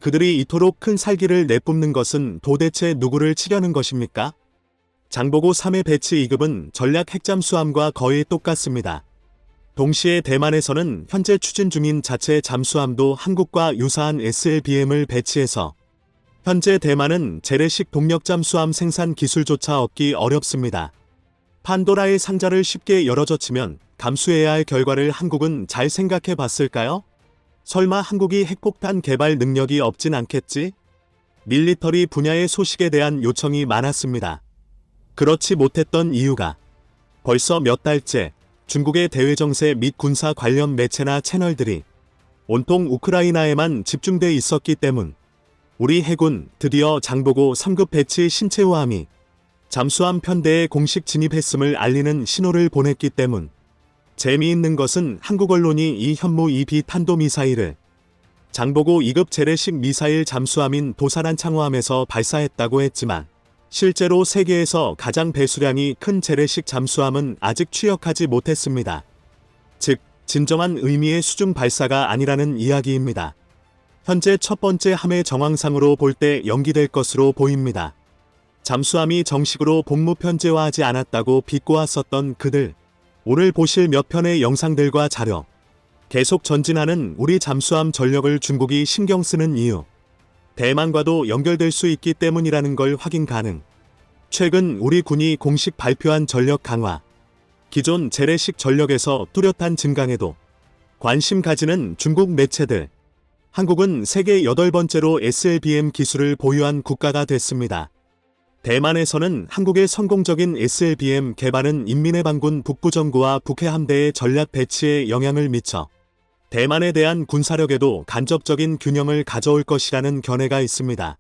그들이 이토록 큰 살기를 내뿜는 것은 도대체 누구를 치려는 것입니까? 장보고 3의 배치 2급은 전략 핵잠수함과 거의 똑같습니다. 동시에 대만에서는 현재 추진 중인 자체 잠수함도 한국과 유사한 SLBM을 배치해서 현재 대만은 재래식 동력 잠수함 생산 기술조차 얻기 어렵습니다. 판도라의 상자를 쉽게 열어젖히면 감수해야 할 결과를 한국은 잘 생각해 봤을까요? 설마 한국이 핵폭탄 개발 능력이 없진 않겠지? 밀리터리 분야의 소식에 대한 요청이 많았습니다. 그렇지 못했던 이유가 벌써 몇 달째 중국의 대외정세 및 군사 관련 매체나 채널들이 온통 우크라이나에만 집중돼 있었기 때문. 우리 해군 드디어 장보고 3급 배치 신체호함이 잠수함 편대에 공식 진입했음을 알리는 신호를 보냈기 때문. 재미있는 것은 한국 언론이 이 현무 2B 탄도미사일을 장보고 2급 재래식 미사일 잠수함인 도사란 창호함에서 발사했다고 했지만 실제로 세계에서 가장 배수량이 큰 재래식 잠수함은 아직 취역하지 못했습니다. 즉, 진정한 의미의 수중 발사가 아니라는 이야기입니다. 현재 첫 번째 함의 정황상으로 볼 때 연기될 것으로 보입니다. 잠수함이 정식으로 복무 편제화하지 않았다고 비꼬았었던 그들. 오늘 보실 몇 편의 영상들과 자료. 계속 전진하는 우리 잠수함 전력을 중국이 신경 쓰는 이유. 대만과도 연결될 수 있기 때문이라는 걸 확인 가능. 최근 우리 군이 공식 발표한 전력 강화. 기존 재래식 전력에서 뚜렷한 증강에도 관심 가지는 중국 매체들. 한국은 세계 8번째로 SLBM 기술을 보유한 국가가 됐습니다. 대만에서는 한국의 성공적인 SLBM 개발은 인민해방군 북부정구와 북해 함대의 전략 배치에 영향을 미쳐 대만에 대한 군사력에도 간접적인 균형을 가져올 것이라는 견해가 있습니다.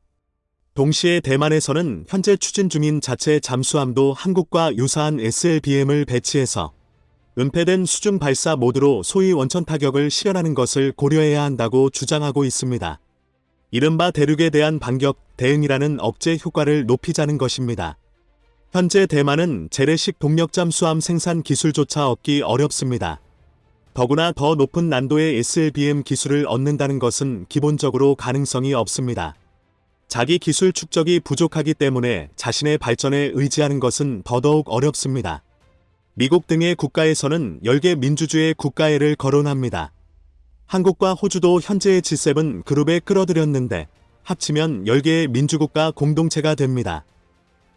동시에 대만에서는 현재 추진 중인 자체 잠수함도 한국과 유사한 SLBM을 배치해서 은폐된 수중 발사 모드로 소위 원천 타격을 실현하는 것을 고려해야 한다고 주장하고 있습니다. 이른바 대륙에 대한 반격, 대응이라는 억제 효과를 높이자는 것입니다. 현재 대만은 재래식 동력 잠수함 생산 기술조차 얻기 어렵습니다. 더구나 더 높은 난도의 SLBM 기술을 얻는다는 것은 기본적으로 가능성이 없습니다. 자기 기술 축적이 부족하기 때문에 자신의 발전에 의지하는 것은 더더욱 어렵습니다. 미국 등의 국가에서는 10개 민주주의 국가애를 거론합니다. 한국과 호주도 현재의 G7 그룹에 끌어들였는데 합치면 10개의 민주국가 공동체가 됩니다.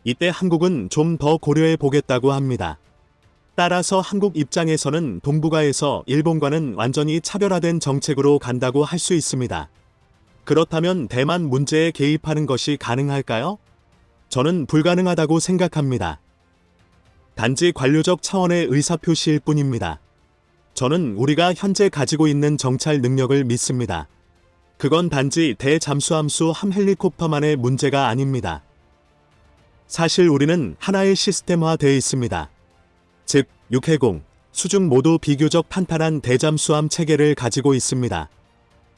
이때 한국은 좀 더 고려해 보겠다고 합니다. 따라서 한국 입장에서는 동북아에서 일본과는 완전히 차별화된 정책으로 간다고 할 수 있습니다. 그렇다면 대만 문제에 개입하는 것이 가능할까요? 저는 불가능하다고 생각합니다. 단지 관료적 차원의 의사표시일 뿐입니다. 저는 우리가 현재 가지고 있는 정찰 능력을 믿습니다. 그건 단지 대잠수함수 함 헬리콥터만의 문제가 아닙니다. 사실 우리는 하나의 시스템화되어 있습니다. 즉, 육해공, 수중 모두 비교적 탄탄한 대잠수함 체계를 가지고 있습니다.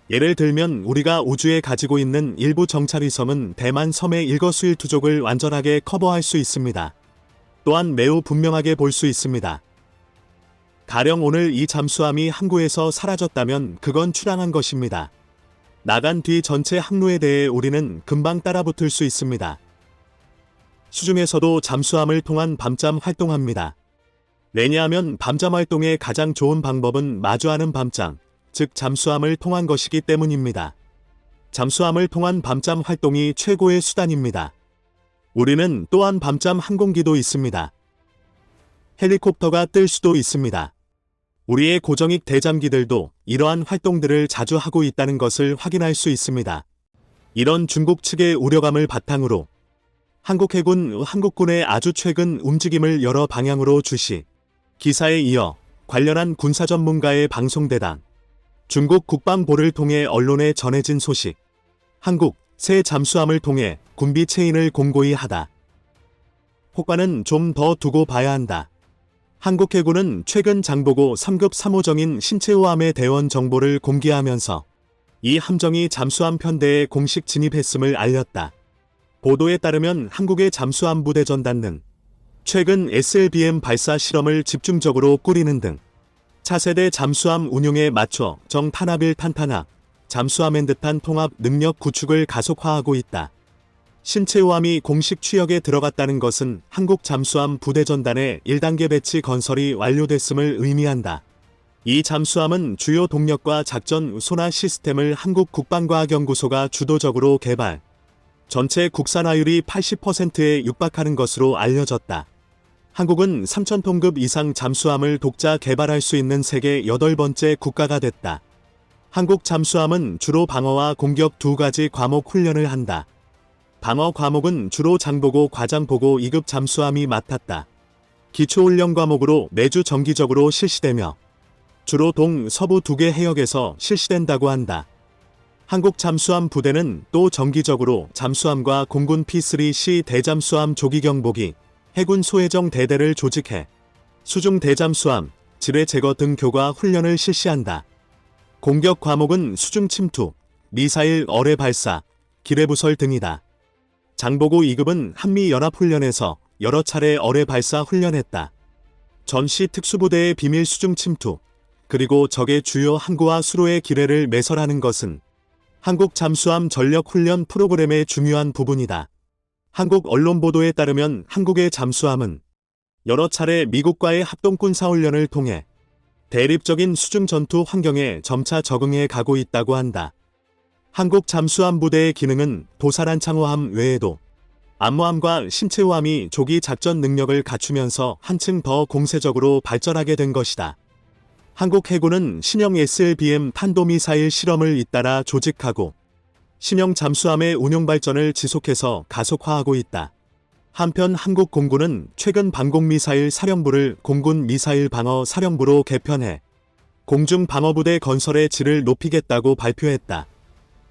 예를 들면 우리가 우주에 가지고 있는 일부 정찰위성은 대만 섬의 일거수일투족을 완전하게 커버할 수 있습니다. 또한 매우 분명하게 볼 수 있습니다. 가령 오늘 이 잠수함이 항구에서 사라졌다면 그건 출항한 것입니다. 나간 뒤 전체 항로에 대해 우리는 금방 따라붙을 수 있습니다. 수중에서도 잠수함을 통한 밤잠 활동합니다. 왜냐하면 밤잠 활동의 가장 좋은 방법은 마주하는 밤잠, 즉 잠수함을 통한 것이기 때문입니다. 잠수함을 통한 밤잠 활동이 최고의 수단입니다. 우리는 또한 밤잠 항공기도 있습니다. 헬리콥터가 뜰 수도 있습니다. 우리의 고정익 대잠기들도 이러한 활동들을 자주 하고 있다는 것을 확인할 수 있습니다. 이런 중국 측의 우려감을 바탕으로 한국 해군, 한국군의 아주 최근 움직임을 여러 방향으로 주시, 기사에 이어 관련한 군사 전문가의 방송대담, 중국 국방부를 통해 언론에 전해진 소식, 한국 새 잠수함을 통해 군비 체인을 공고히 하다. 효과는 좀 더 두고 봐야 한다. 한국 해군은 최근 장보고 3급 3호정인 신체호함의 대원 정보를 공개하면서 이 함정이 잠수함 편대에 공식 진입했음을 알렸다. 보도에 따르면 한국의 잠수함 부대 전단은 최근 SLBM 발사 실험을 집중적으로 꾸리는 등 차세대 잠수함 운용에 맞춰 정탄압 1탄탄압, 잠수함엔 듯한 통합 능력 구축을 가속화하고 있다. 신체호함이 공식 취역에 들어갔다는 것은 한국 잠수함 부대 전단의 1단계 배치 건설이 완료됐음을 의미한다. 이 잠수함은 주요 동력과 작전 소나 시스템을 한국 국방과학연구소가 주도적으로 개발, 전체 국산화율이 80%에 육박하는 것으로 알려졌다. 한국은 3,000톤급 이상 잠수함을 독자 개발할 수 있는 세계 8번째 국가가 됐다. 한국 잠수함은 주로 방어와 공격 두 가지 과목 훈련을 한다. 방어 과목은 주로 장보고 과장보고 2급 잠수함이 맡았다. 기초훈련 과목으로 매주 정기적으로 실시되며 주로 동, 서부 2개 해역에서 실시된다고 한다. 한국 잠수함 부대는 또 정기적으로 잠수함과 공군 P3C 대잠수함 조기경보기, 해군 소해정 대대를 조직해 수중 대잠수함, 지뢰 제거 등 교과 훈련을 실시한다. 공격 과목은 수중 침투, 미사일 어뢰 발사, 기뢰 부설 등이다. 장보고 2급은 한미연합훈련에서 여러 차례 어뢰 발사 훈련했다. 전시 특수부대의 비밀 수중 침투, 그리고 적의 주요 항구와 수로의 기뢰를 매설하는 것은 한국 잠수함 전력 훈련 프로그램의 중요한 부분이다. 한국 언론 보도에 따르면 한국의 잠수함은 여러 차례 미국과의 합동군사훈련을 통해 대립적인 수중 전투 환경에 점차 적응해 가고 있다고 한다. 한국 잠수함 부대의 기능은 도살한 창호함 외에도 암모함과 신체호함이 조기 작전 능력을 갖추면서 한층 더 공세적으로 발전하게 된 것이다. 한국 해군은 신형 SLBM 탄도미사일 실험을 잇따라 조직하고 신형 잠수함의 운용 발전을 지속해서 가속화하고 있다. 한편 한국 공군은 최근 방공미사일 사령부를 공군 미사일 방어 사령부로 개편해 공중방어부대 건설의 질을 높이겠다고 발표했다.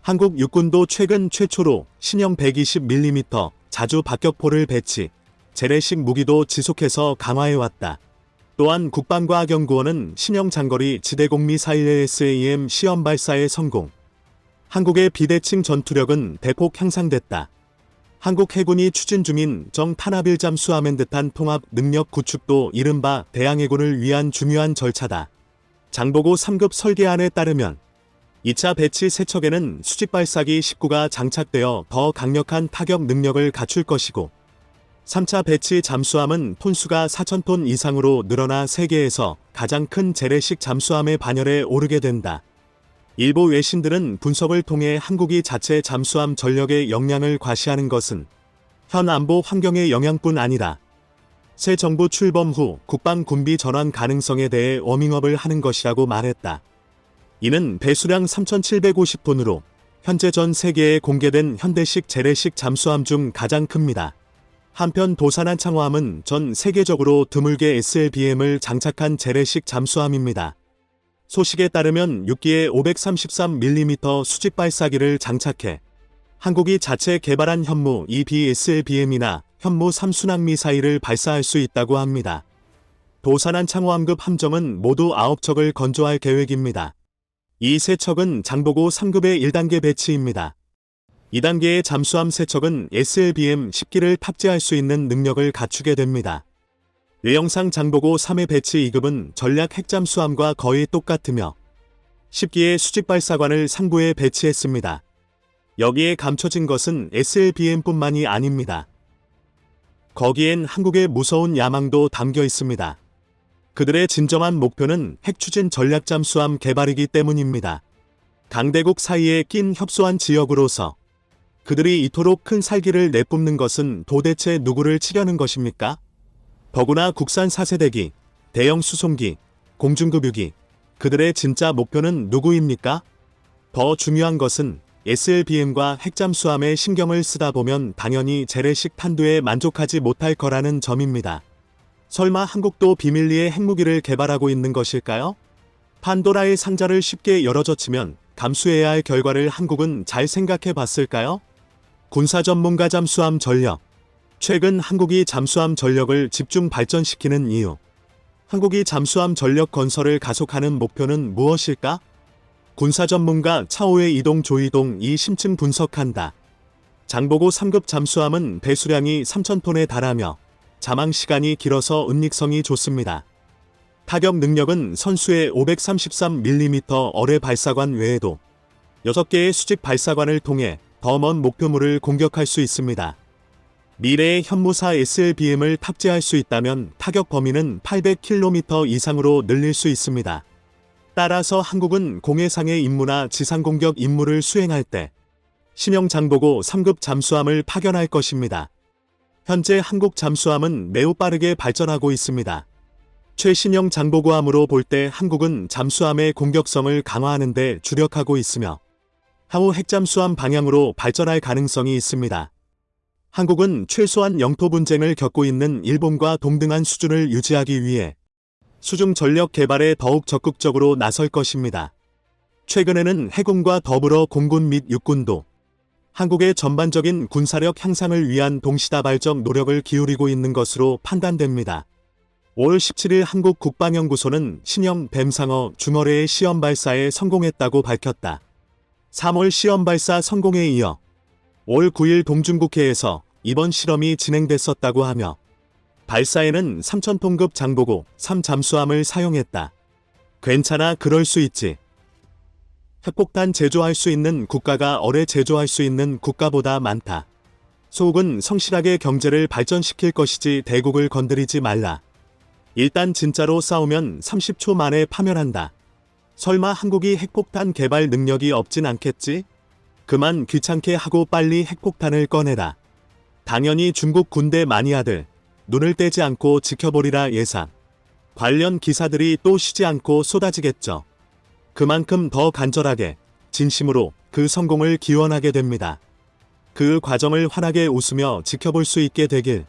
한국 육군도 최근 최초로 신형 120mm 자주 박격포를 배치, 재래식 무기도 지속해서 강화해왔다. 또한 국방과학연구원은 신형 장거리 지대공 미사일 ASAM 시험 발사에 성공. 한국의 비대칭 전투력은 대폭 향상됐다. 한국 해군이 추진 중인 정탄합일 잠수함엔 듯한 통합 능력 구축도 이른바 대항해군을 위한 중요한 절차다. 장보고 3급 설계안에 따르면 2차 배치 세척에는 수직 발사기 19가 장착되어 더 강력한 타격 능력을 갖출 것이고 3차 배치 잠수함은 톤수가 4,000톤 이상으로 늘어나 세계에서 가장 큰 재래식 잠수함의 반열에 오르게 된다. 일부 외신들은 분석을 통해 한국이 자체 잠수함 전력의 역량을 과시하는 것은 현 안보 환경의 영향뿐 아니라 새 정부 출범 후 국방 군비 전환 가능성에 대해 워밍업을 하는 것이라고 말했다. 이는 배수량 3,750톤으로 현재 전 세계에 공개된 현대식 재래식 잠수함 중 가장 큽니다. 한편 도산한 창호함은 전 세계적으로 드물게 SLBM을 장착한 재래식 잠수함입니다. 소식에 따르면 6기에 533mm 수직 발사기를 장착해 한국이 자체 개발한 현무 2B SLBM이나 현무 3순항 미사일을 발사할 수 있다고 합니다. 도산한 창호함급 함정은 모두 9척을 건조할 계획입니다. 이 세 척은 장보고 3급의 1단계 배치입니다. 2단계의 잠수함 세 척은 SLBM 10기를 탑재할 수 있는 능력을 갖추게 됩니다. 외형상 장보고 3의 배치 2급은 전략 핵잠수함과 거의 똑같으며 10기의 수직 발사관을 상부에 배치했습니다. 여기에 감춰진 것은 SLBM뿐만이 아닙니다. 거기엔 한국의 무서운 야망도 담겨 있습니다. 그들의 진정한 목표는 핵추진 전략잠수함 개발이기 때문입니다. 강대국 사이에 낀 협소한 지역으로서 그들이 이토록 큰 살기를 내뿜는 것은 도대체 누구를 치려는 것입니까? 더구나 국산 4세대기, 대형 수송기, 공중급유기, 그들의 진짜 목표는 누구입니까? 더 중요한 것은 SLBM과 핵잠수함에 신경을 쓰다 보면 당연히 재래식 탄두에 만족하지 못할 거라는 점입니다. 설마 한국도 비밀리에 핵무기를 개발하고 있는 것일까요? 판도라의 상자를 쉽게 열어젖히면 감수해야 할 결과를 한국은 잘 생각해 봤을까요? 군사 전문가 잠수함 전력. 최근 한국이 잠수함 전력을 집중 발전시키는 이유. 한국이 잠수함 전력 건설을 가속하는 목표는 무엇일까? 군사 전문가 차오의 이동 조이동이 심층 분석한다. 장보고 3급 잠수함은 배수량이 3,000톤에 달하며 잠항 시간이 길어서 은닉성이 좋습니다. 타격 능력은 선수의 533mm 어뢰 발사관 외에도 6개의 수직 발사관을 통해 더 먼 목표물을 공격할 수 있습니다. 미래의 현무사 SLBM을 탑재할 수 있다면 타격 범위는 800km 이상으로 늘릴 수 있습니다. 따라서 한국은 공해상의 임무나 지상공격 임무를 수행할 때 신형 장보고 3급 잠수함을 파견할 것입니다. 현재 한국 잠수함은 매우 빠르게 발전하고 있습니다. 최신형 장보고함으로 볼 때 한국은 잠수함의 공격성을 강화하는 데 주력하고 있으며 향후 핵잠수함 방향으로 발전할 가능성이 있습니다. 한국은 최소한 영토 분쟁을 겪고 있는 일본과 동등한 수준을 유지하기 위해 수중 전력 개발에 더욱 적극적으로 나설 것입니다. 최근에는 해군과 더불어 공군 및 육군도 한국의 전반적인 군사력 향상을 위한 동시다발적 노력을 기울이고 있는 것으로 판단됩니다. 5월 17일 한국 국방연구소는 신형 뱀상어 주머레의 시험 발사에 성공했다고 밝혔다. 3월 시험 발사 성공에 이어 5월 9일 동중국해에서 이번 실험이 진행됐었다고 하며 발사에는 3,000톤급 장보고 3잠수함을 사용했다. 괜찮아, 그럴 수 있지. 핵폭탄 제조할 수 있는 국가가 어뢰 제조할 수 있는 국가보다 많다. 소국은 성실하게 경제를 발전시킬 것이지 대국을 건드리지 말라. 일단 진짜로 싸우면 30초 만에 파멸한다. 설마 한국이 핵폭탄 개발 능력이 없진 않겠지? 그만 귀찮게 하고 빨리 핵폭탄을 꺼내라. 당연히 중국 군대 마니아들 눈을 떼지 않고 지켜보리라 예상. 관련 기사들이 또 쉬지 않고 쏟아지겠죠. 그만큼 더 간절하게 진심으로 그 성공을 기원하게 됩니다. 그 과정을 환하게 웃으며 지켜볼 수 있게 되길.